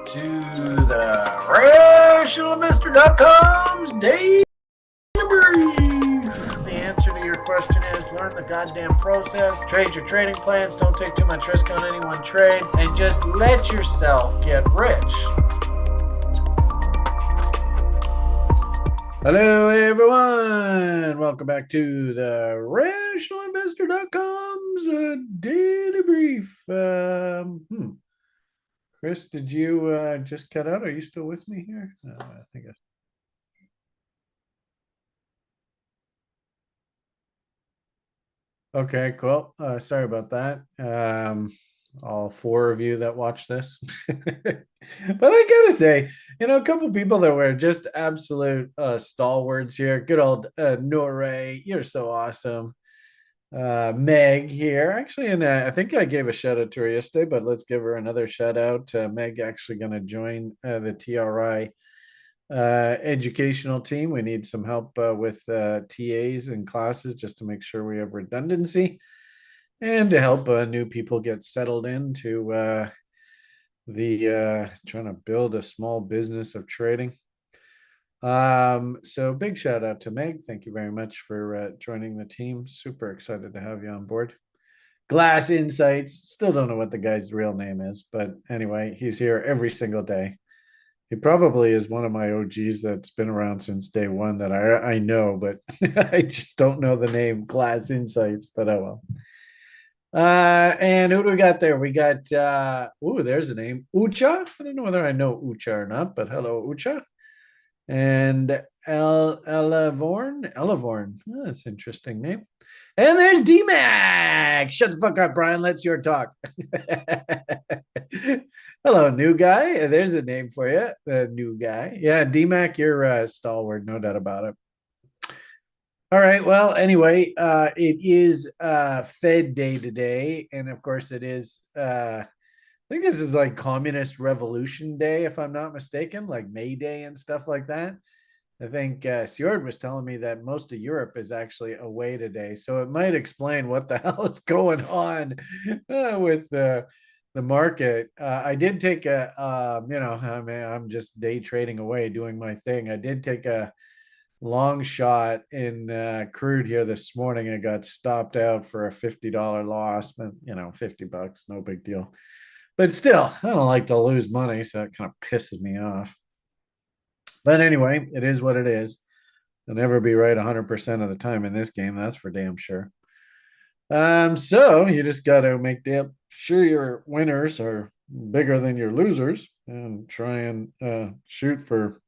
to the RationalInvestor.com's Daily Brief. The answer to your question is learn the goddamn process, trade your trading plans, don't take too much risk on any one trade, and just let yourself get rich. Hello, everyone. Welcome back to the RationalInvestor.com's Daily Brief. Chris, did you just cut out? Are you still with me here? I think Okay, cool. Sorry about that. All four of you that watch this. But I gotta say, a couple people that were just absolute stalwarts here. Good old Norray, you're so awesome. Meg here, actually, and I think I gave a shout out to her yesterday, but let's give her another shout out. Meg actually going to join the TRI educational team. We need some help with TAs and classes just to make sure we have redundancy and to help new people get settled into the trying to build a small business of trading. So big shout out to Meg. Thank you very much for joining the team. Super excited to have you on board. Glass Insights. Still don't know what the guy's real name is, but anyway, he's here every single day. He probably is one of my OGs that's been around since day one that I know, but I just don't know the name Glass Insights, but oh well. And who do we got there? We got there's a name. Ucha. I don't know whether I know Ucha or not, but hello, Ucha. And Elavorn. Oh, that's an interesting name. And there's D-Mac. Shut the fuck up, Brian. Let's your talk. Hello, new guy. There's a name for you. New guy. Yeah, D-Mac, you're a stalwart, no doubt about it. All right. Well, anyway, it is Fed Day today. And of course, it is I think this is like Communist Revolution Day, if I'm not mistaken, like May Day and stuff like that. I think Sjord was telling me that most of Europe is actually away today. So it might explain what the hell is going on with the market. I did take I'm just day trading away, doing my thing. I did take a long shot in Crude here this morning. I got stopped out for a $50 loss, but $50, no big deal. But still, I don't like to lose money, so it kind of pisses me off. But anyway, it is what it is. I'll never be right 100% of the time in this game, that's for damn sure. So you just got to make sure your winners are bigger than your losers and try and shoot for,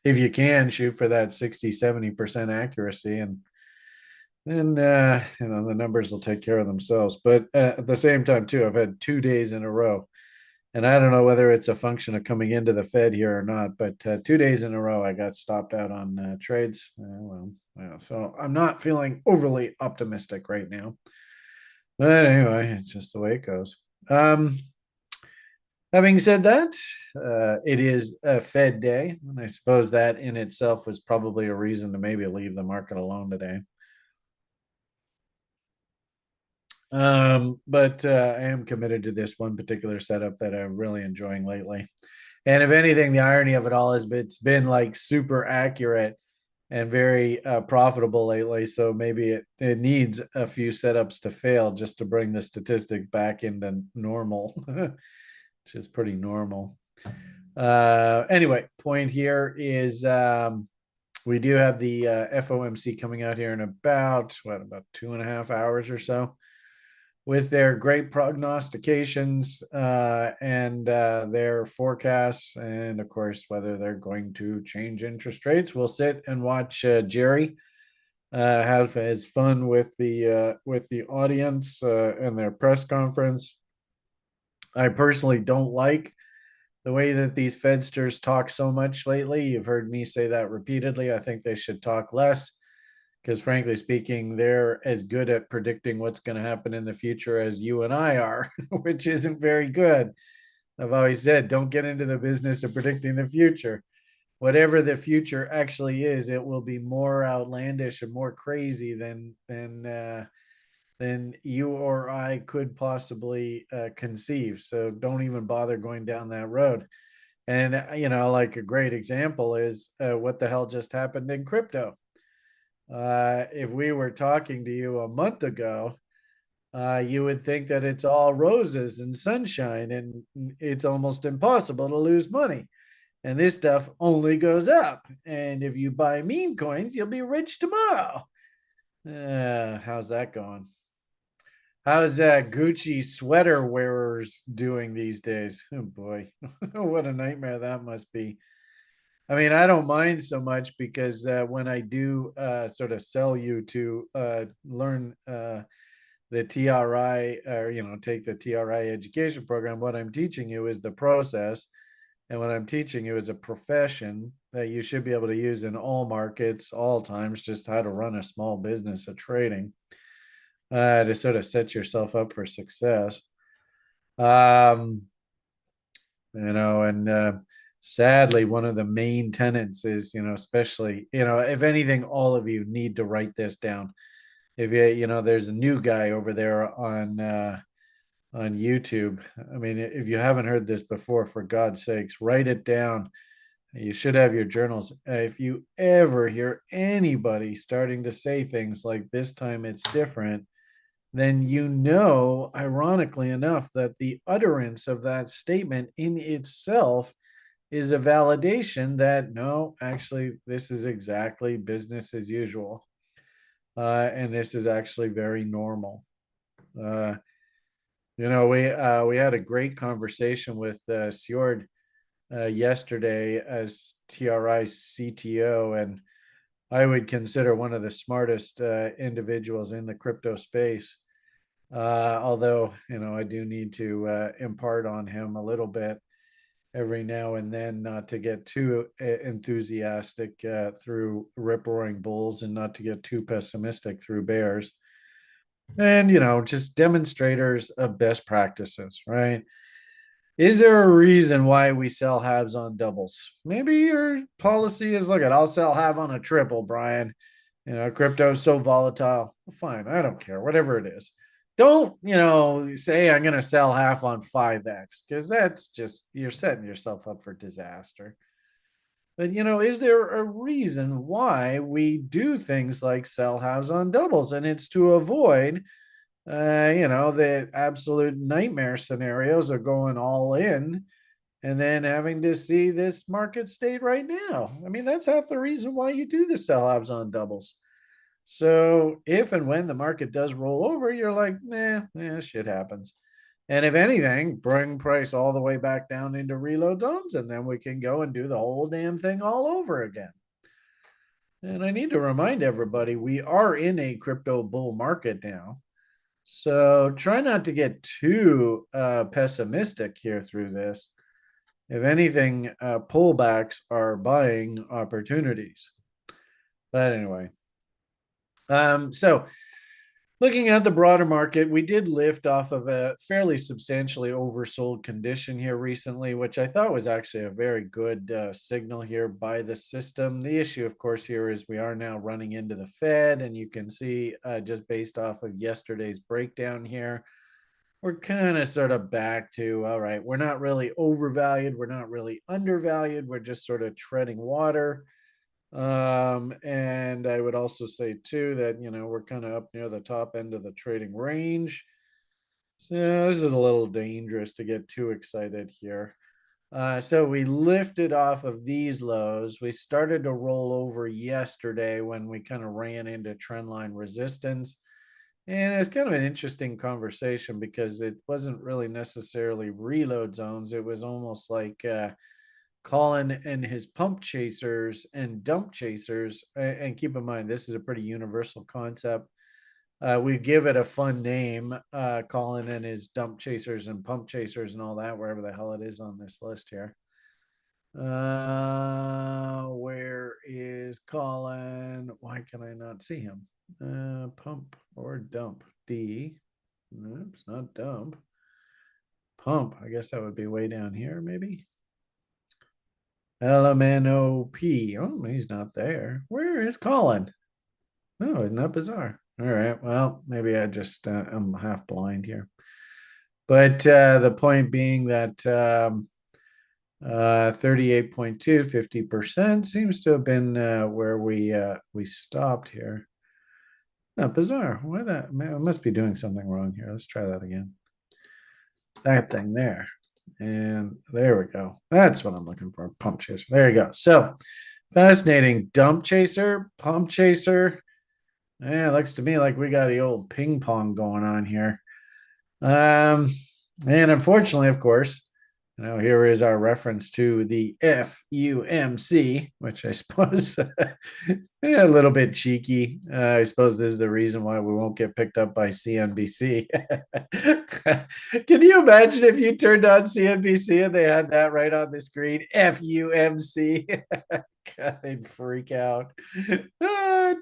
if you can, shoot for that 60-70% accuracy, and the numbers will take care of themselves. But at the same time too, I've had 2 days in a row, and I don't know whether it's a function of coming into the Fed here or not, but 2 days in a row I got stopped out on trades. So I'm not feeling overly optimistic right now, but anyway, it's just the way it goes. Having said that, it is a Fed day, and I suppose that in itself was probably a reason to maybe leave the market alone today. But I am committed to this one particular setup that I'm really enjoying lately. And if anything, the irony of it all is it's been like super accurate and very profitable lately. So maybe it needs a few setups to fail just to bring the statistic back into normal, which is pretty normal. Anyway, point here is we do have the FOMC coming out here in about 2.5 hours or so, with their great prognostications and their forecasts, and of course whether they're going to change interest rates. We'll sit and watch Jerry have his fun with the audience and their press conference. I personally don't like the way that these Fedsters talk so much lately. You've heard me say that repeatedly. I think they should talk less, because frankly speaking, they're as good at predicting what's going to happen in the future as you and I are, which isn't very good. I've always said, don't get into the business of predicting the future. Whatever the future actually is, it will be more outlandish and more crazy than than you or I could possibly conceive. So don't even bother going down that road. And, like a great example is what the hell just happened in crypto. If we were talking to you a month ago, you would think that it's all roses and sunshine and it's almost impossible to lose money. And this stuff only goes up. And if you buy meme coins, you'll be rich tomorrow. How's that going? How's Gucci sweater wearers doing these days? Oh boy, what a nightmare that must be. I mean, I don't mind so much because when I do sort of sell you to learn the TRI or, take the TRI education program, what I'm teaching you is the process. And what I'm teaching you is a profession that you should be able to use in all markets, all times, just how to run a small business of trading to sort of set yourself up for success. Um, and sadly, one of the main tenets is, especially, if anything, all of you need to write this down. If there's a new guy over there on YouTube. I mean, if you haven't heard this before, for God's sakes, write it down. You should have your journals. If you ever hear anybody starting to say things like this time it's different, then ironically enough, that the utterance of that statement in itself is a validation that no, actually, this is exactly business as usual. And this is actually very normal. Uh, we had a great conversation with Sjord yesterday as TRI CTO, and I would consider one of the smartest individuals in the crypto space. Although, I do need to impart on him a little bit every now and then, not to get too enthusiastic through rip roaring bulls and not to get too pessimistic through bears. And, just demonstrators of best practices, right? Is there a reason why we sell halves on doubles? Maybe your policy is, look, I'll sell half on a triple, Brian. Crypto is so volatile. Fine, I don't care, whatever it is. Don't, say I'm going to sell half on 5x, because that's just, you're setting yourself up for disaster. But, is there a reason why we do things like sell halves on doubles? And it's to avoid the absolute nightmare scenarios of going all in and then having to see this market state right now. I mean, that's half the reason why you do the sell halves on doubles. So if and when the market does roll over, you're like, shit happens. And if anything, bring price all the way back down into reload zones, and then we can go and do the whole damn thing all over again. And I need to remind everybody, we are in a crypto bull market now. So try not to get too pessimistic here through this. If anything, pullbacks are buying opportunities. But anyway, so looking at the broader market, we did lift off of a fairly substantially oversold condition here recently, which I thought was actually a very good signal here by the system. The issue, of course, here is we are now running into the Fed, and you can see just based off of yesterday's breakdown here, we're kind of sort of back to, all right, we're not really overvalued, we're not really undervalued, we're just sort of treading water. And I would also say too that, we're kind of up near the top end of the trading range. So this is a little dangerous to get too excited here. So we lifted off of these lows. We started to roll over yesterday when we kind of ran into trendline resistance. And it's kind of an interesting conversation because it wasn't really necessarily reload zones. It was almost like Colin and his pump chasers and dump chasers. And keep in mind, this is a pretty universal concept. We give it a fun name, Colin and his dump chasers and pump chasers and all that, wherever the hell it is on this list here. Where is Colin? Why can I not see him? Pump or dump? D. Oops, not dump. Pump. I guess that would be way down here, maybe. LMNOP. Oh, he's not there. Where is Colin? Oh, isn't that bizarre? All right. Well, maybe I just I'm half blind here. But the point being that 38.2, 50% seems to have been where we stopped here. Not bizarre. Why that? Man, I must be doing something wrong here. Let's try that again. That thing there. And there we go. That's what I'm looking for. Pump chaser. There you go. So fascinating. Dump chaser, pump chaser. Yeah, it looks to me like we got the old ping pong going on here. And unfortunately, of course, here is our reference to the FOMC, which I suppose a little bit cheeky. I suppose this is the reason why we won't get picked up by CNBC. Can you imagine if you turned on CNBC and they had that right on the screen? FOMC. God, they'd freak out.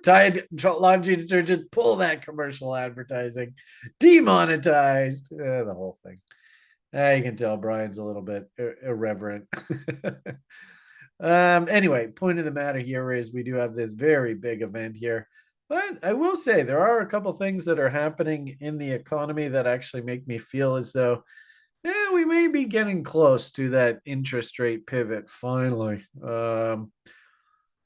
Tide laundry detergent, pull that commercial advertising, demonetized, the whole thing. You can tell Brian's a little bit irreverent. Anyway, point of the matter here is we do have this very big event here. But I will say there are a couple things that are happening in the economy that actually make me feel as though we may be getting close to that interest rate pivot finally.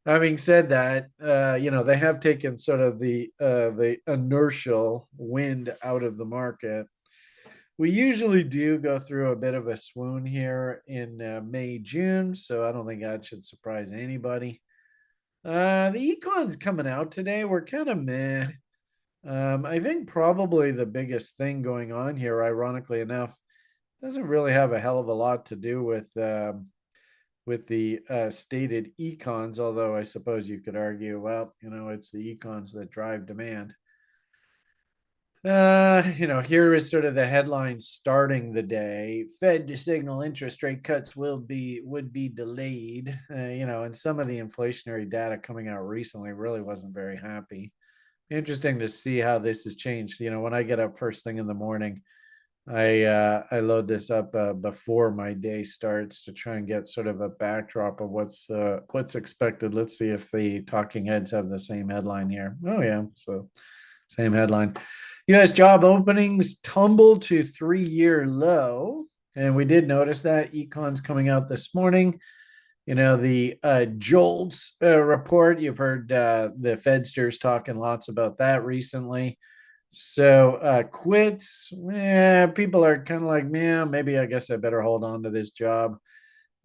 Having said that, they have taken sort of the inertial wind out of the market. We usually do go through a bit of a swoon here in May, June, so I don't think that should surprise anybody. The Econs coming out today were kind of meh. I think probably the biggest thing going on here, ironically enough, doesn't really have a hell of a lot to do with the stated econs, although I suppose you could argue, well, it's the econs that drive demand. Here is sort of the headline starting the day. Fed to signal interest rate cuts would be delayed. And some of the inflationary data coming out recently really wasn't very happy. Interesting to see how this has changed. When I get up first thing in the morning, I load this up before my day starts to try and get sort of a backdrop of what's expected. Let's see if the talking heads have the same headline here. Oh yeah, so same headline. U.S. job openings tumble to 3-year low, and we did notice that Econs coming out this morning. The JOLTS report. You've heard the Fedsters talking lots about that recently. So quits, people are kind of like, man, maybe I guess I better hold on to this job.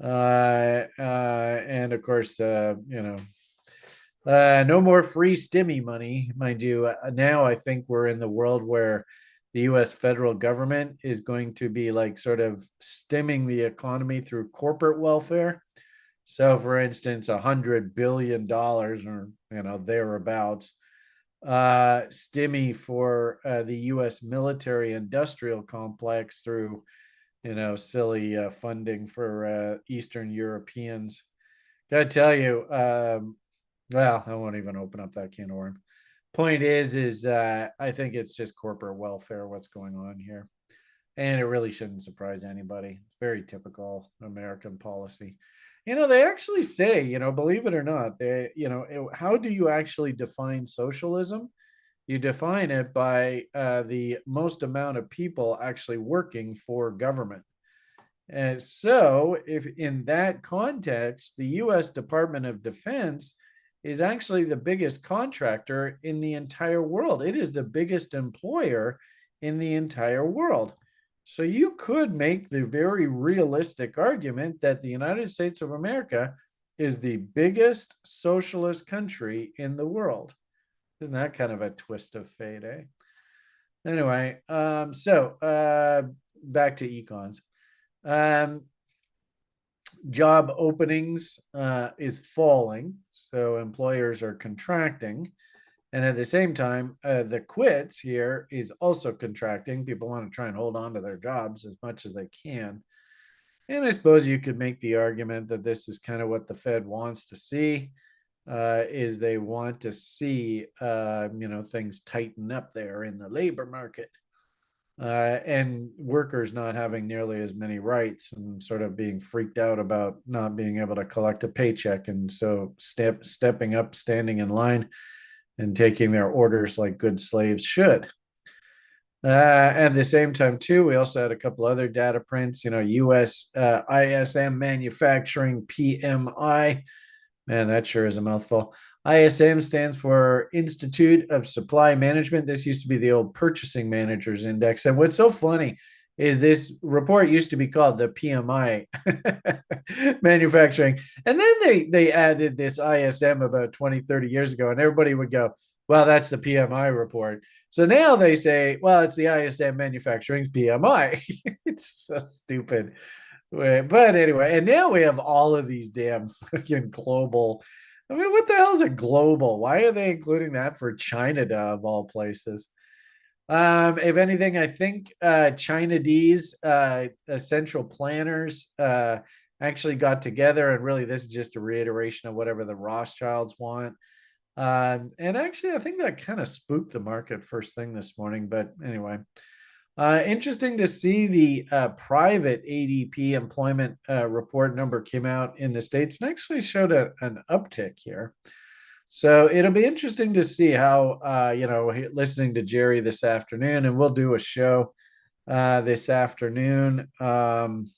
And of course, no more free stimmy money, mind you. Now I think we're in the world where the U.S. federal government is going to be like sort of stemming the economy through corporate welfare. So, for instance, $100 billion or thereabouts stimmy for the U.S. military industrial complex through, silly funding for Eastern Europeans. Gotta tell you, well, I won't even open up that can of worms. Point is I think it's just corporate welfare what's going on here, and it really shouldn't surprise anybody. It's very typical American policy. They actually say, believe it or not, how do you actually define socialism? You define it by the most amount of people actually working for government. And so, if in that context, the U.S. Department of Defense is actually the biggest contractor in the entire world. It is the biggest employer in the entire world. So you could make the very realistic argument that the United States of America is the biggest socialist country in the world. Isn't that kind of a twist of fate, eh? Anyway, so back to econs. Job openings is falling, so employers are contracting. And at the same time, the quits here is also contracting. People want to try and hold on to their jobs as much as they can. And I suppose you could make the argument that this is kind of what the Fed wants to see, is they want to see, things tighten up there in the labor market. And workers not having nearly as many rights and sort of being freaked out about not being able to collect a paycheck. And so stepping up, standing in line, and taking their orders like good slaves should. At the same time, too, we also had a couple other data prints. U.S. ISM manufacturing PMI. Man, that sure is a mouthful. ISM stands for Institute of Supply Management. This used to be the old Purchasing Managers Index. And what's so funny is this report used to be called the PMI manufacturing. And then they added this ISM about 20, 30 years ago, and everybody would go, well, that's the PMI report. So now they say, well, it's the ISM manufacturing's PMI. It's so stupid. But anyway, and now we have all of these damn fucking global. I mean, what the hell is a global? Why are they including that for China of all places? If anything, I think China D's essential planners actually got together, and really this is just a reiteration of whatever the Rothschilds want. And actually, I think that kind of spooked the market first thing this morning. But anyway, interesting to see the private ADP employment report number came out in the States and actually showed an uptick here. So it'll be interesting to see how, listening to Jerry this afternoon, and we'll do a show this afternoon on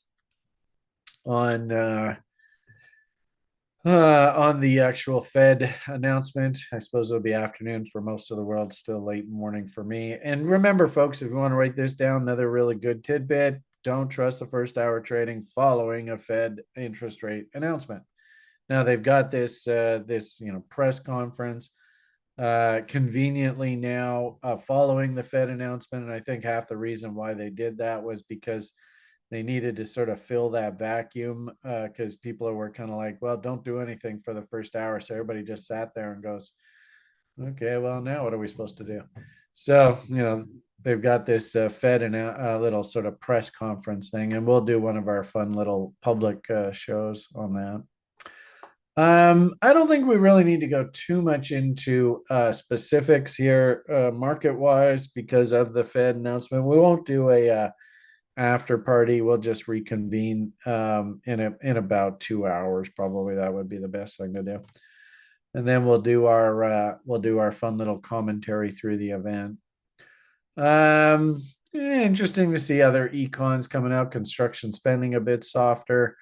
the actual Fed announcement. I suppose it'll be afternoon for most of the world, still late morning for me. And remember, folks, if you want to write this down, another really good tidbit, don't trust the first hour trading following a Fed interest rate announcement. Now they've got this press conference conveniently now following the Fed announcement, and I think half the reason why they did that was because they needed to sort of fill that vacuum because people were kind of like, well, don't do anything for the first hour. So everybody just sat there and goes, okay, well, now what are we supposed to do? So, they've got this Fed and little sort of press conference thing, and we'll do one of our fun little public shows on that. I don't think we really need to go too much into specifics here market-wise because of the Fed announcement. We won't do a after party. We'll just reconvene in about 2 hours. Probably that would be the best thing to do, and then we'll do our fun little commentary through the event. Interesting to see other econs coming out. Construction spending a bit softer.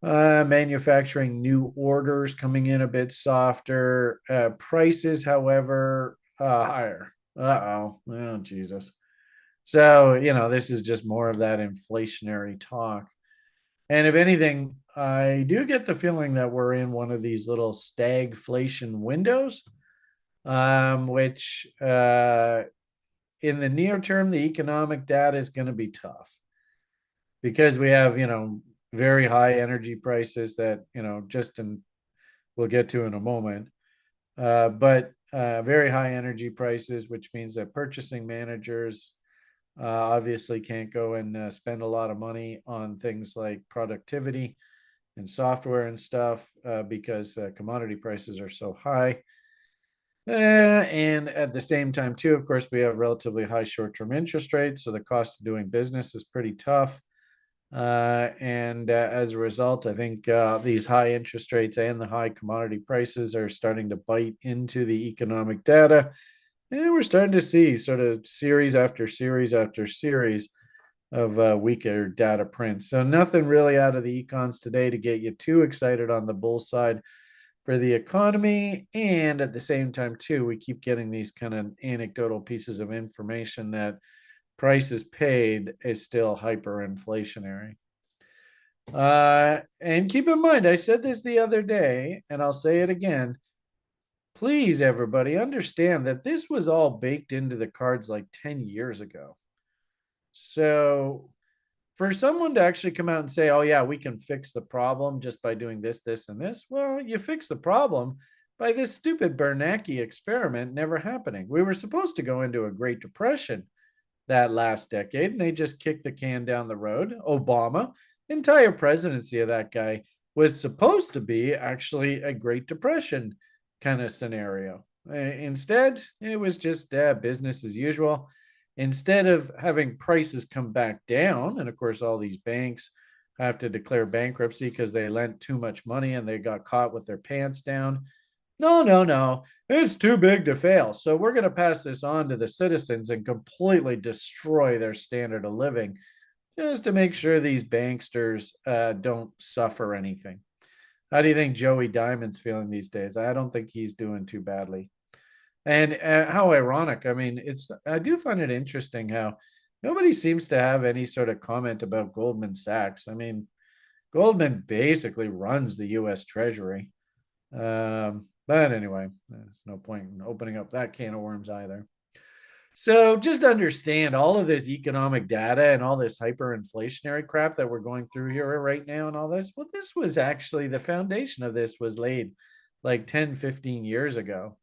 Manufacturing new orders coming in a bit softer. Prices, however, higher. Oh, Jesus. So, this is just more of that inflationary talk. And if anything, I do get the feeling that we're in one of these little stagflation windows, which in the near term, the economic data is going to be tough because we have, very high energy prices that, we'll get to in a moment. But very high energy prices, which means that purchasing managers obviously can't go and spend a lot of money on things like productivity and software and stuff because commodity prices are so high. And at the same time, too, of course, we have relatively high short-term interest rates. So the cost of doing business is pretty tough. And as a result, I think these high interest rates and the high commodity prices are starting to bite into the economic data. And we're starting to see sort of series after series after series of weaker data prints. So nothing really out of the econs today to get you too excited on the bull side for the economy. And at the same time, too, we keep getting these kind of anecdotal pieces of information that prices paid is still hyperinflationary. And keep in mind, I said this the other day, and I'll say it again. Please, everybody, understand that this was all baked into the cards like 10 years ago. So for someone to actually come out and say, oh, yeah, we can fix the problem just by doing this, this, and this. Well, you fix the problem by this stupid Bernanke experiment never happening. We were supposed to go into a Great Depression that last decade, and they just kicked the can down the road. Obama, entire presidency of that guy was supposed to be actually a Great Depression kind of scenario. Instead, it was just business as usual. Instead of having prices come back down, and of course, all these banks have to declare bankruptcy because they lent too much money and they got caught with their pants down. No, no, no. It's too big to fail. So we're going to pass this on to the citizens and completely destroy their standard of living just to make sure these banksters don't suffer anything. How do you think Joey Diamond's feeling these days? I don't think he's doing too badly. And how ironic. I mean, I do find it interesting how nobody seems to have any sort of comment about Goldman Sachs. I mean, Goldman basically runs the US Treasury. But anyway, there's no point in opening up that can of worms either. So just understand all of this economic data and all this hyperinflationary crap that we're going through here right now and all this. Well, this was actually the foundation of this was laid like 10, 15 years ago.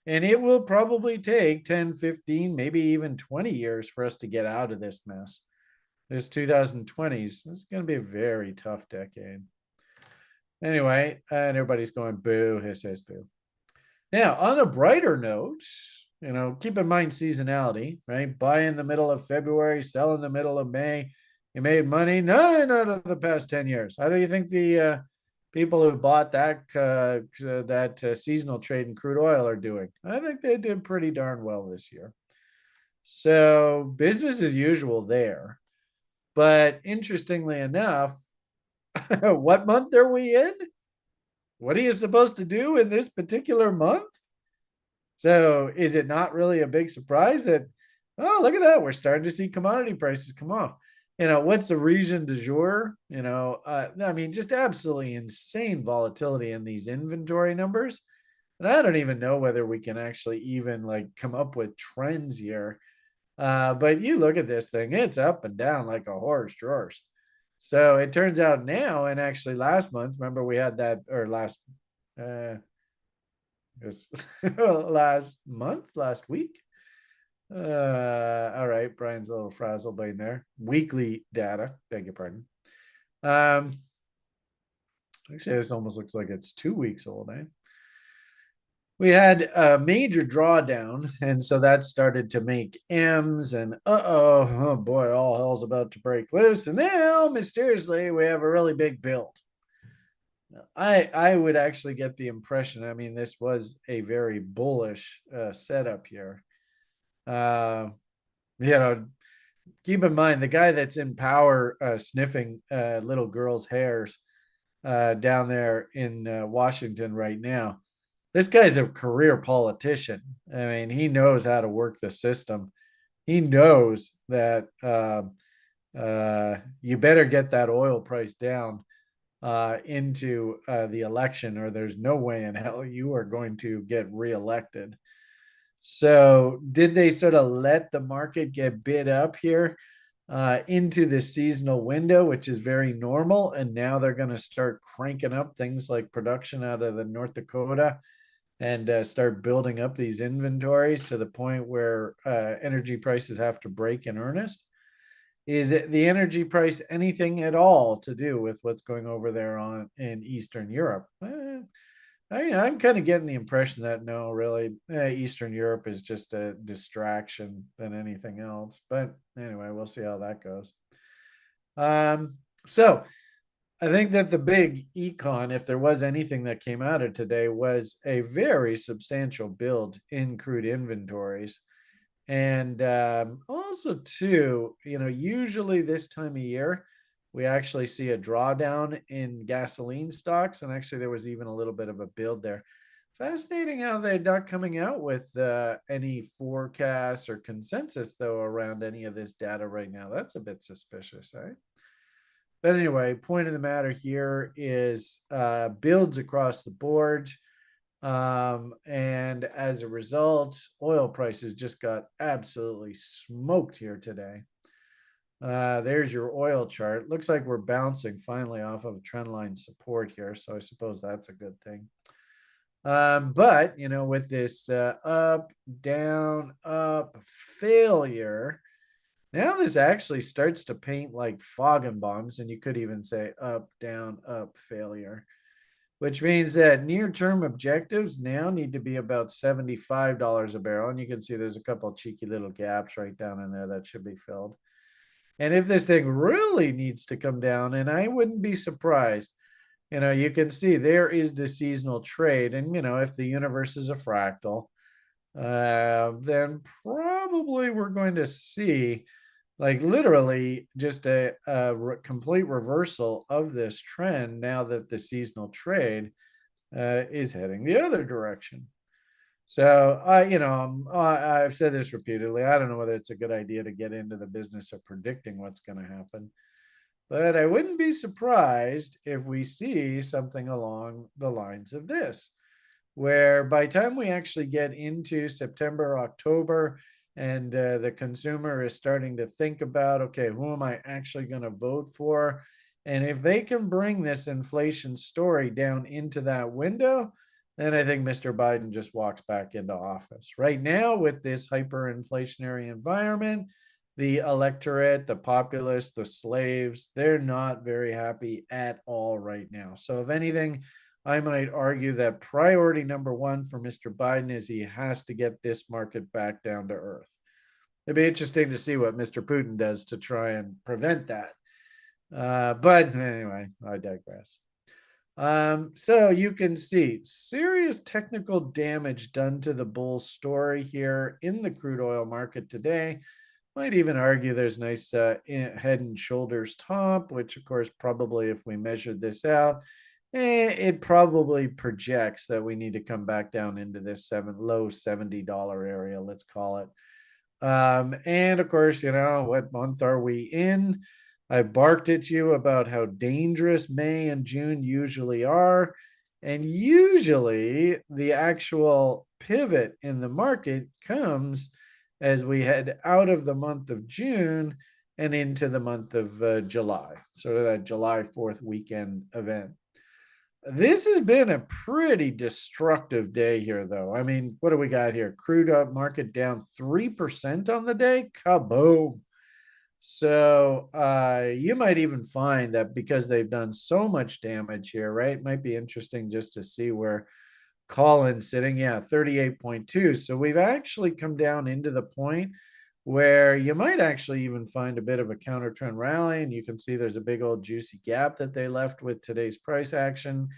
And it will probably take 10, 15, maybe even 20 years for us to get out of this mess. This 2020s, this is going to be a very tough decade. Anyway, and everybody's going boo, hiss, hiss, boo. Now, on a brighter note, keep in mind seasonality, right? Buy in the middle of February, sell in the middle of May. You made money 9 out of the past 10 years. How do you think the people who bought that seasonal trade in crude oil are doing? I think they did pretty darn well this year. So business as usual there. But interestingly enough, what month are we in? What are you supposed to do in this particular month? So is it not really a big surprise that, oh, look at that, we're starting to see commodity prices come off? What's the region du jour? I mean, just absolutely insane volatility in these inventory numbers. And I don't even know whether we can actually even like come up with trends here. But you look at this thing, it's up and down like a horse drawers. So it turns out now, and actually last month, remember we had that, or last month, last week. All right, Brian's a little frazzled by there. Weekly data, beg your pardon. Actually, this almost looks like it's 2 weeks old, eh? We had a major drawdown, and so that started to make M's, and oh boy, all hell's about to break loose. And now, mysteriously, we have a really big build. I would actually get the impression, I mean, this was a very bullish setup here. Uh, you know, keep in mind the guy that's in power sniffing little girls' hairs down there in Washington right now. This guy's a career politician. I mean, he knows how to work the system. He knows that you better get that oil price down into the election, or there's no way in hell you are going to get reelected. So, did they sort of let the market get bid up here into the seasonal window, which is very normal? And now they're going to start cranking up things like production out of the North Dakota and start building up these inventories to the point where energy prices have to break in earnest. Is it the energy price anything at all to do with what's going over there in Eastern Europe? I'm kind of getting the impression that no, really, Eastern Europe is just a distraction than anything else. But anyway, we'll see how that goes. So I think that the big econ, if there was anything that came out of today, was a very substantial build in crude inventories. And also, too, usually this time of year, we actually see a drawdown in gasoline stocks. And actually, there was even a little bit of a build there. Fascinating how they're not coming out with any forecasts or consensus, though, around any of this data right now. That's a bit suspicious, eh? But anyway, point of the matter here is builds across the board. And as a result, oil prices just got absolutely smoked here today. There's your oil chart. Looks like we're bouncing finally off of trendline support here. So I suppose that's a good thing. But, with this up, down, up, failure, now this actually starts to paint like fog and bombs, and you could even say up, down, up, failure, which means that near-term objectives now need to be about $75 a barrel. And you can see there's a couple of cheeky little gaps right down in there that should be filled. And if this thing really needs to come down, and I wouldn't be surprised, you can see there is the seasonal trade. And, if the universe is a fractal, then probably we're going to see like literally just a complete reversal of this trend now that the seasonal trade is heading the other direction. So I've said this repeatedly. I don't know whether it's a good idea to get into the business of predicting what's going to happen, but I wouldn't be surprised if we see something along the lines of this, where by the time we actually get into September, October, and the consumer is starting to think about, okay, who am I actually going to vote for? And if they can bring this inflation story down into that window, then I think Mr. Biden just walks back into office. Right now, with this hyperinflationary environment, the electorate, the populace, the slaves, they're not very happy at all right now. So, if anything, I might argue that priority number one for Mr. Biden is he has to get this market back down to earth. It'd be interesting to see what Mr. Putin does to try and prevent that. But anyway, I digress. So you can see serious technical damage done to the bull story here in the crude oil market today. Might even argue there's nice head and shoulders top, which of course probably if we measured this out, it probably projects that we need to come back down into this low $70 area, let's call it. And of course, what month are we in? I've barked at you about how dangerous May and June usually are. And usually the actual pivot in the market comes as we head out of the month of June and into the month of July, sort of that July 4th weekend event. This has been a pretty destructive day here, though. I mean, what do we got here? Crude up market down 3% on the day. Kaboom. So you might even find that because they've done so much damage here, right? It might be interesting just to see where Colin's sitting. Yeah, 38.2. So we've actually come down into the point where you might actually even find a bit of a counter trend rally. And you can see there's a big old juicy gap that they left with today's price action.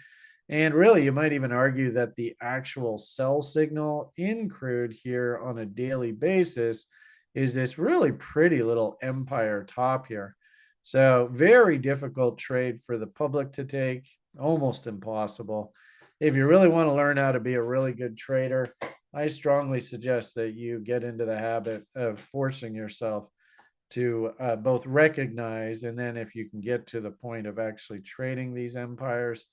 And really, you might even argue that the actual sell signal in crude here on a daily basis is this really pretty little empire top here. So very difficult trade for the public to take, almost impossible. If you really want to learn how to be a really good trader, I strongly suggest that you get into the habit of forcing yourself to both recognize, and then if you can get to the point of actually trading these empires,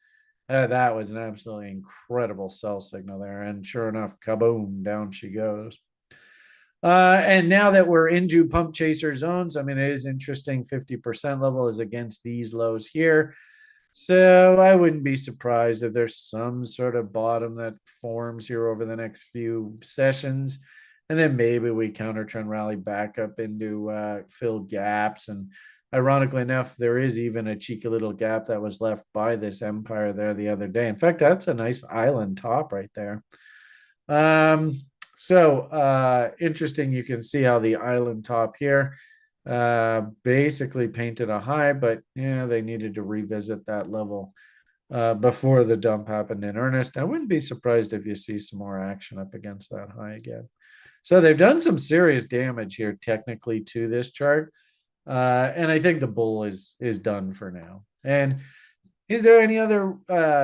that was an absolutely incredible sell signal there. And sure enough, kaboom, down she goes. And now that we're into pump chaser zones, I mean, it is interesting. 50% level is against these lows here. So I wouldn't be surprised if there's some sort of bottom that forms here over the next few sessions. And then maybe we counter trend rally back up into filled gaps. And ironically enough, there is even a cheeky little gap that was left by this empire there the other day. In fact, that's a nice island top right there. So interesting. You can see how the island top here basically painted a high, but yeah, they needed to revisit that level before the dump happened in earnest. I wouldn't be surprised if you see some more action up against that high again. So they've done some serious damage here technically to this chart. And I think the bull is done for now. And is there any other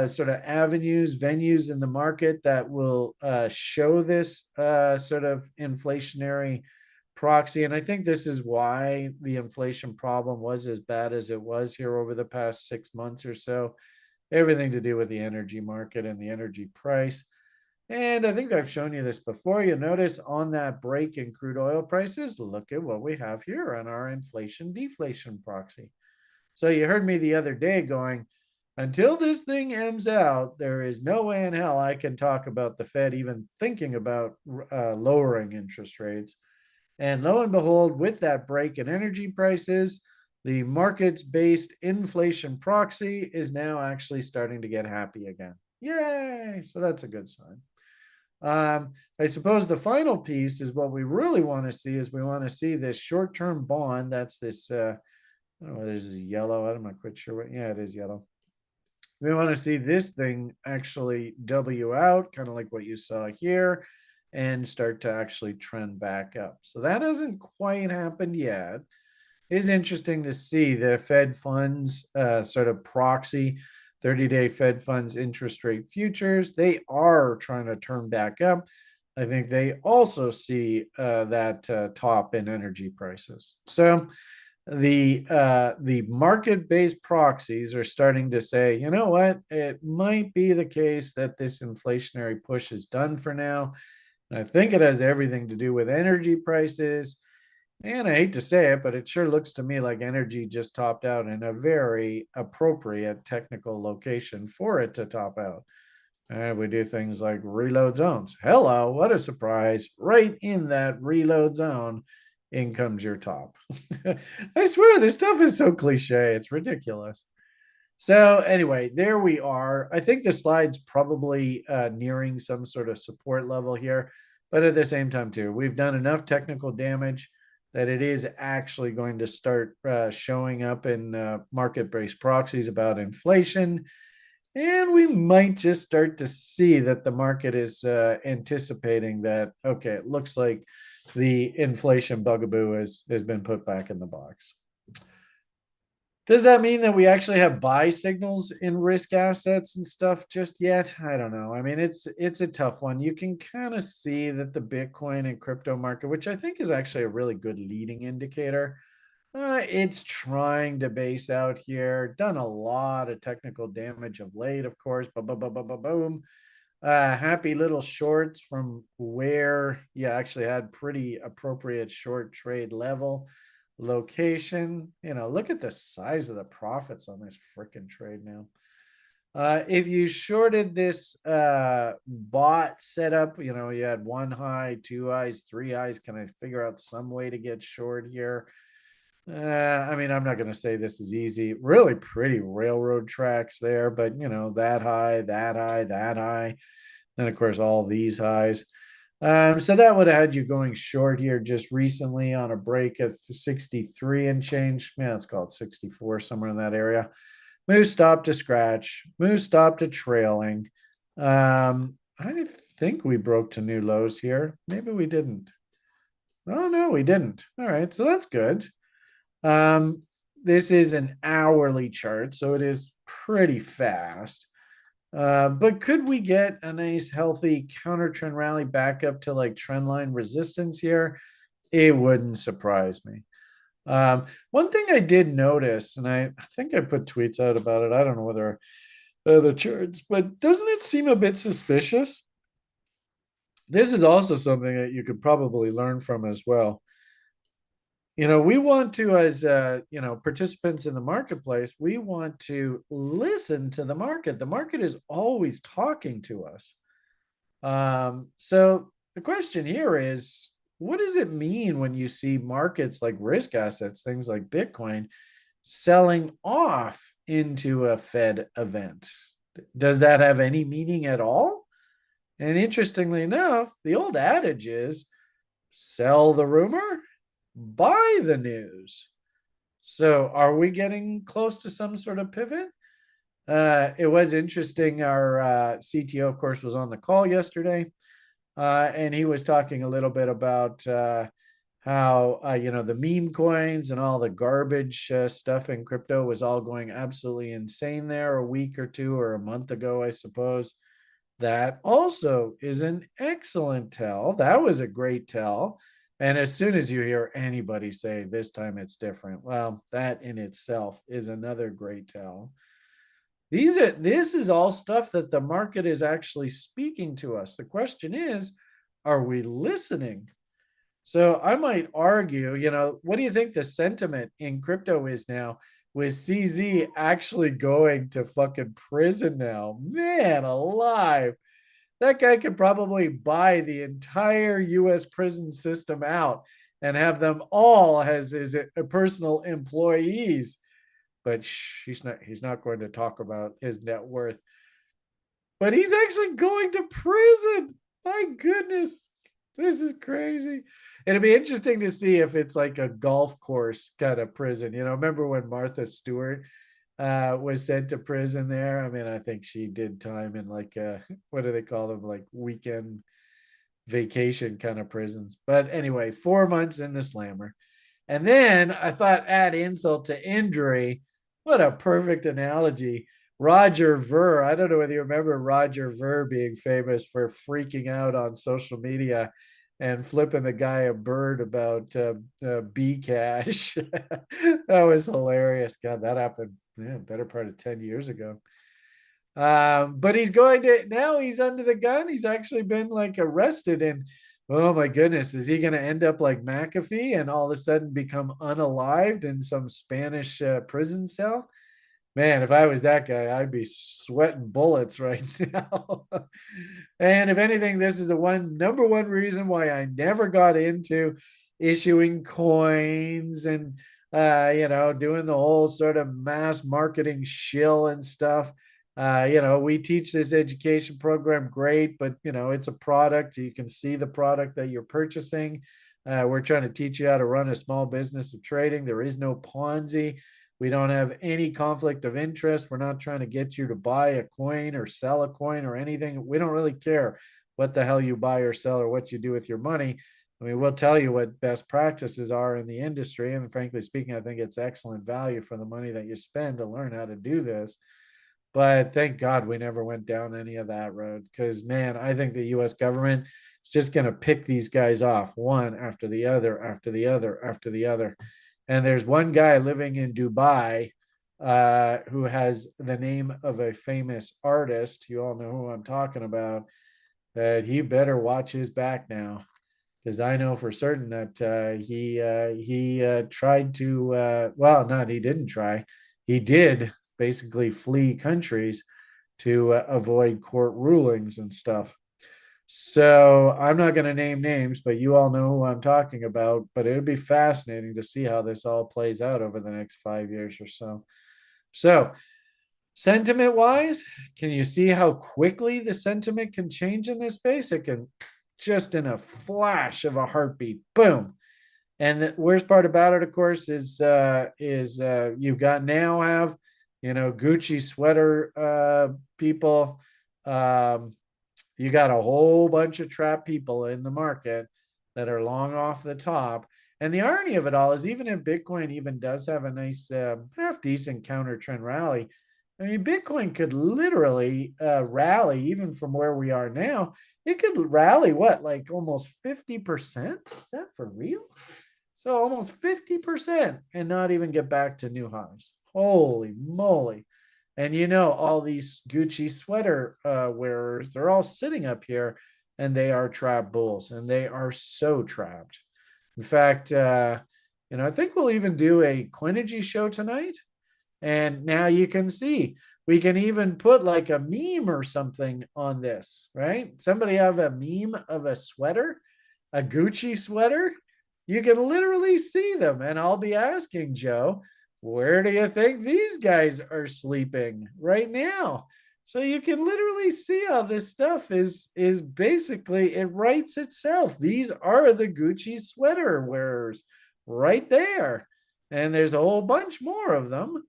sort of venues in the market that will show this sort of inflationary proxy? And I think this is why the inflation problem was as bad as it was here over the past 6 months or so. Everything to do with the energy market and the energy price. And I think I've shown you this before. You'll notice on that break in crude oil prices, look at what we have here on our inflation deflation proxy. So you heard me the other day going, until this thing ends out, there is no way in hell I can talk about the Fed even thinking about lowering interest rates. And lo and behold, with that break in energy prices, the markets based inflation proxy is now actually starting to get happy again. Yay! So that's a good sign. I suppose the final piece is what we really want to see is we want to see this short-term bond. That's this, I don't know, this is yellow. I'm not quite sure what, yeah, it is yellow. We want to see this thing actually W out, kind of like what you saw here, and start to actually trend back up. So that hasn't quite happened yet. It is interesting to see the Fed funds sort of proxy 30-day Fed funds interest rate futures. They are trying to turn back up. I think they also see that top in energy prices. So the market-based proxies are starting to say, you know what, it might be the case that this inflationary push is done for now. And I think it has everything to do with energy prices. And I hate to say it, but it sure looks to me like energy just topped out in a very appropriate technical location for it to top out. And we do things like reload zones. Hello, what a surprise. Right in that reload zone, in comes your top. I swear, this stuff is so cliche. It's ridiculous. So anyway, there we are. I think the slide's probably nearing some sort of support level here. But at the same time, too, we've done enough technical damage that it is actually going to start showing up in market-based proxies about inflation. And we might just start to see that the market is anticipating that, okay, it looks like the inflation bugaboo has been put back in the box. Does that mean that we actually have buy signals in risk assets and stuff just yet? I don't know. I mean, it's a tough one. You can kind of see that the Bitcoin and crypto market, which I think is actually a really good leading indicator, it's trying to base out here. Done a lot of technical damage of late, of course. Boom. Happy little shorts from where you actually had pretty appropriate short trade level location. Look at the size of the profits on this freaking trade now. If you shorted this bot setup, you had one high, two highs, three highs. Can I figure out some way to get short here? I mean, I'm not going to say this is easy. Really pretty railroad tracks there, but that high, that high, that high. Then, of course, all these highs. So that would have had you going short here just recently on a break of 63 and change. Yeah, let's call it 64, somewhere in that area. Move stop to scratch, move stop to trailing. I think we broke to new lows here. Maybe we didn't. Oh, no, we didn't. All right, so that's good. This is an hourly chart, so it is pretty fast. But could we get a nice healthy counter trend rally back up to like trend line resistance here? It wouldn't surprise me. One thing I did notice, and I think I put tweets out about it. I don't know whether the charts, but doesn't it seem a bit suspicious? This is also something that you could probably learn from as well. We want to, as participants in the marketplace, we want to listen to the market. The market is always talking to us. So the question here is, what does it mean when you see markets like risk assets, things like Bitcoin, selling off into a Fed event? Does that have any meaning at all? And interestingly enough, the old adage is sell the rumor, buy the news. So are we getting close to some sort of pivot? It was interesting. Our CTO, of course, was on the call yesterday, and he was talking a little bit about how, the meme coins and all the garbage stuff in crypto was all going absolutely insane there a week or two or a month ago, I suppose. That also is an excellent tell. That was a great tell. And as soon as you hear anybody say this time it's different, well, that in itself is another great tell. This is all stuff that the market is actually speaking to us. The question is, are we listening? So I might argue, what do you think the sentiment in crypto is now with CZ actually going to fucking prison now? Man alive. That guy could probably buy the entire US prison system out and have them all as his personal employees. But he's not going to talk about his net worth. But he's actually going to prison. My goodness. This is crazy. It'll be interesting to see if it's like a golf course kind of prison. Remember when Martha Stewart was sent to prison there. I mean, I think she did time in like what do they call them, like weekend vacation kind of prisons. But anyway, 4 months in the slammer. And then I thought, add insult to injury. What a perfect analogy. Roger Ver, I don't know whether you remember Roger Ver being famous for freaking out on social media and flipping the guy a bird about B cash. That was hilarious. God, that happened, yeah, better part of 10 years ago. But he's going to now, he's under the gun. He's actually been like arrested, and oh my goodness, is he going to end up like McAfee and all of a sudden become unalived in some Spanish prison cell? Man, if I was that guy, I'd be sweating bullets right now. And if anything, this is the number one reason why I never got into issuing coins and doing the whole sort of mass marketing shill and stuff. We teach this education program great, but it's a product. You can see the product that you're purchasing. We're trying to teach you how to run a small business of trading. There is no Ponzi. We don't have any conflict of interest. We're not trying to get you to buy a coin or sell a coin or anything. We don't really care what the hell you buy or sell or what you do with your money. I mean, we'll tell you what best practices are in the industry. And frankly speaking, I think it's excellent value for the money that you spend to learn how to do this. But thank God we never went down any of that road, because, man, I think the US government is just going to pick these guys off one after the other, after the other, after the other. And there's one guy living in Dubai who has the name of a famous artist. You all know who I'm talking about. That he better watch his back now, because I know for certain that he tried to. Well, not he didn't try. He did basically flee countries to avoid court rulings and stuff. So I'm not going to name names, but you all know who I'm talking about. But it'll be fascinating to see how this all plays out over the next 5 years or so. So, sentiment wise, can you see how quickly the sentiment can change in this space? It can just in a flash of a heartbeat, boom. And the worst part about it, of course, is you've got now have Gucci sweater people. You got a whole bunch of trap people in the market that are long off the top. And the irony of it all is, even if Bitcoin even does have a nice, half decent counter trend rally, I mean, Bitcoin could literally rally even from where we are now. It could rally what, like almost 50%? Is that for real? So almost 50% and not even get back to new highs. Holy moly. And all these Gucci sweater wearers, they're all sitting up here and they are trap bulls, and they are so trapped. In fact, I think we'll even do a Quinergy show tonight. And now you can see we can even put like a meme or something on this, right? Somebody have a meme of a sweater, a Gucci sweater. You can literally see them. And I'll be asking Joe, where do you think these guys are sleeping right now? So you can literally see how this stuff is basically, it writes itself. These are the Gucci sweater wearers right there. And there's a whole bunch more of them,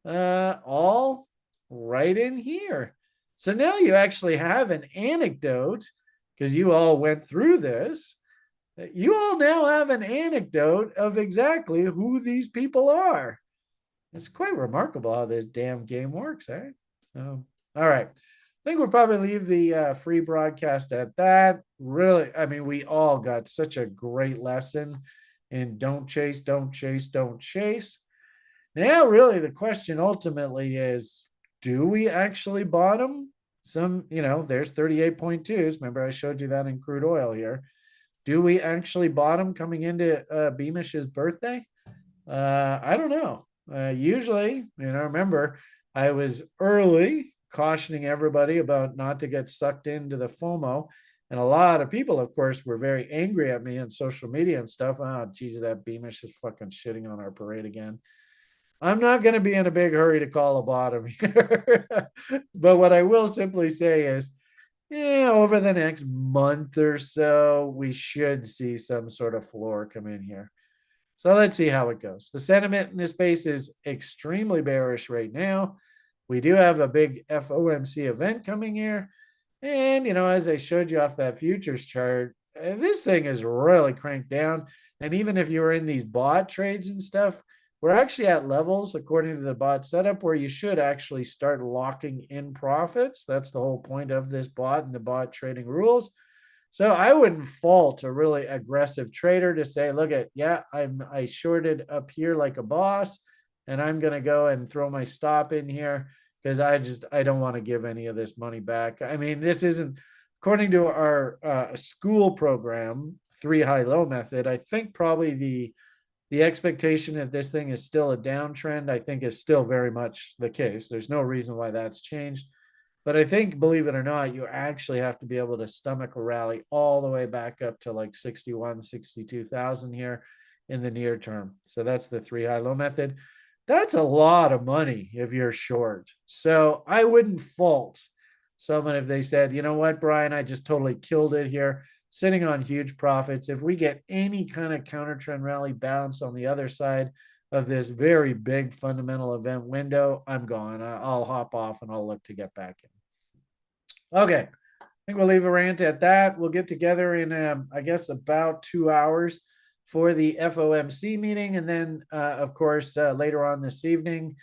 all right in here. So now you actually have an anecdote, because you all went through this. You all now have an anecdote of exactly who these people are. It's quite remarkable how this damn game works, eh? So, all right. I think we'll probably leave the free broadcast at that. Really, I mean, we all got such a great lesson in don't chase, don't chase, don't chase. Now, really, the question ultimately is, do we actually bottom? There's 38.2s. Remember, I showed you that in crude oil here. Do we actually bottom coming into Beamish's birthday? I don't know. Usually, remember, I was early cautioning everybody about not to get sucked into the FOMO. And a lot of people, of course, were very angry at me on social media and stuff. Oh, Jesus, that Beamish is fucking shitting on our parade again. I'm not going to be in a big hurry to call a bottom here. But what I will simply say is, over the next month or so, we should see some sort of floor come in here. So let's see how it goes. The sentiment in this space is extremely bearish right now. We do have a big FOMC event coming here. And, as I showed you off that futures chart, this thing is really cranked down. And even if you were in these bot trades and stuff, we're actually at levels, according to the bot setup, where you should actually start locking in profits. That's the whole point of this bot and the bot trading rules. So I wouldn't fault a really aggressive trader to say, look at, I shorted up here like a boss, and I'm going to go and throw my stop in here because I don't want to give any of this money back. I mean, this isn't, according to our school program, 3 high-low method, I think probably the expectation that this thing is still a downtrend, I think is still very much the case. There's no reason why that's changed. But I think, believe it or not, you actually have to be able to stomach a rally all the way back up to like 61, 62,000 here in the near term. So that's the 3 high-low method. That's a lot of money if you're short. So I wouldn't fault someone if they said, you know what, Brian, I just totally killed it here, sitting on huge profits. If we get any kind of counter trend rally bounce on the other side of this very big fundamental event window, I'm gone. I'll hop off and I'll look to get back in. Okay, I think we'll leave a rant at that. We'll get together in, I guess, about 2 hours for the FOMC meeting. And then, of course, later on this evening,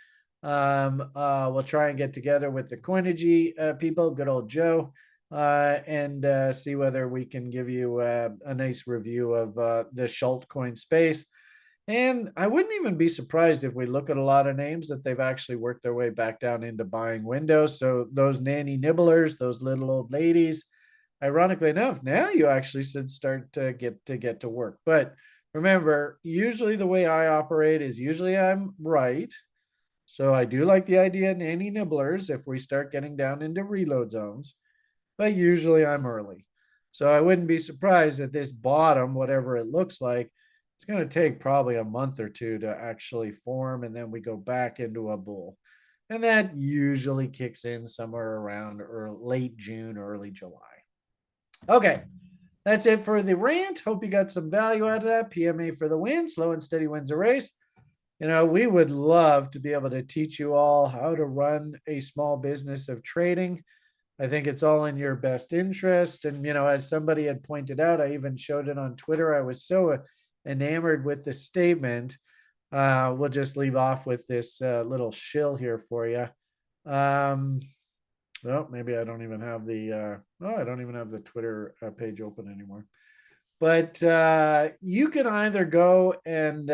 we'll try and get together with the Coinigy people, good old Joe, and see whether we can give you a nice review of the Schultcoin space. And I wouldn't even be surprised if we look at a lot of names that they've actually worked their way back down into buying windows. So those nanny nibblers, those little old ladies, ironically enough, now you actually should start to get to work. But remember, usually the way I operate is usually I'm right. So I do like the idea of nanny nibblers if we start getting down into reload zones, but usually I'm early. So I wouldn't be surprised that this bottom, whatever it looks like, it's going to take probably a month or two to actually form, and then we go back into a bull. And that usually kicks in somewhere around late June, early July. Okay, that's it for the rant. Hope you got some value out of that. PMA for the win. Slow and steady wins a race. We would love to be able to teach you all how to run a small business of trading. I think it's all in your best interest. And, as somebody had pointed out, I even showed it on Twitter. I was so enamored with the statement. We'll just leave off with this little shill here for you. Well, maybe I don't even have I don't even have the Twitter page open anymore. But you can either go and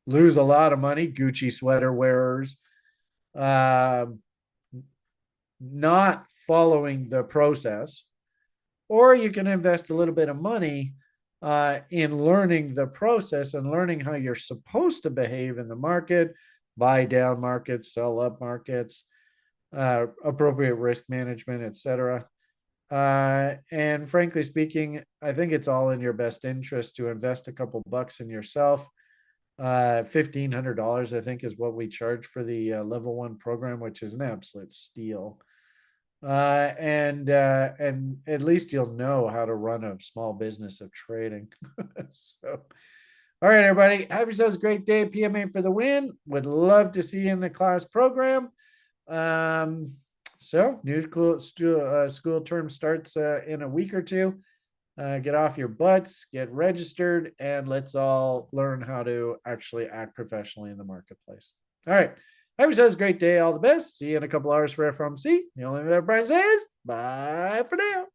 lose a lot of money, Gucci sweater wearers, not following the process, or you can invest a little bit of money in learning the process and learning how you're supposed to behave in the market, buy down markets, sell up markets, appropriate risk management, etc. And frankly speaking, I think it's all in your best interest to invest a couple bucks in yourself. $1,500, I think, is what we charge for the level 1 program, which is an absolute steal. And at least you'll know how to run a small business of trading. So, all right, everybody, have yourselves a great day. PMA for the win. Would love to see you in the class program. So new school term starts in a week or two. Get off your butts, get registered, and let's all learn how to actually act professionally in the marketplace. All right. Have yourselves a great day. All the best. See you in a couple hours for FOMC. The only thing that Brian says, bye for now.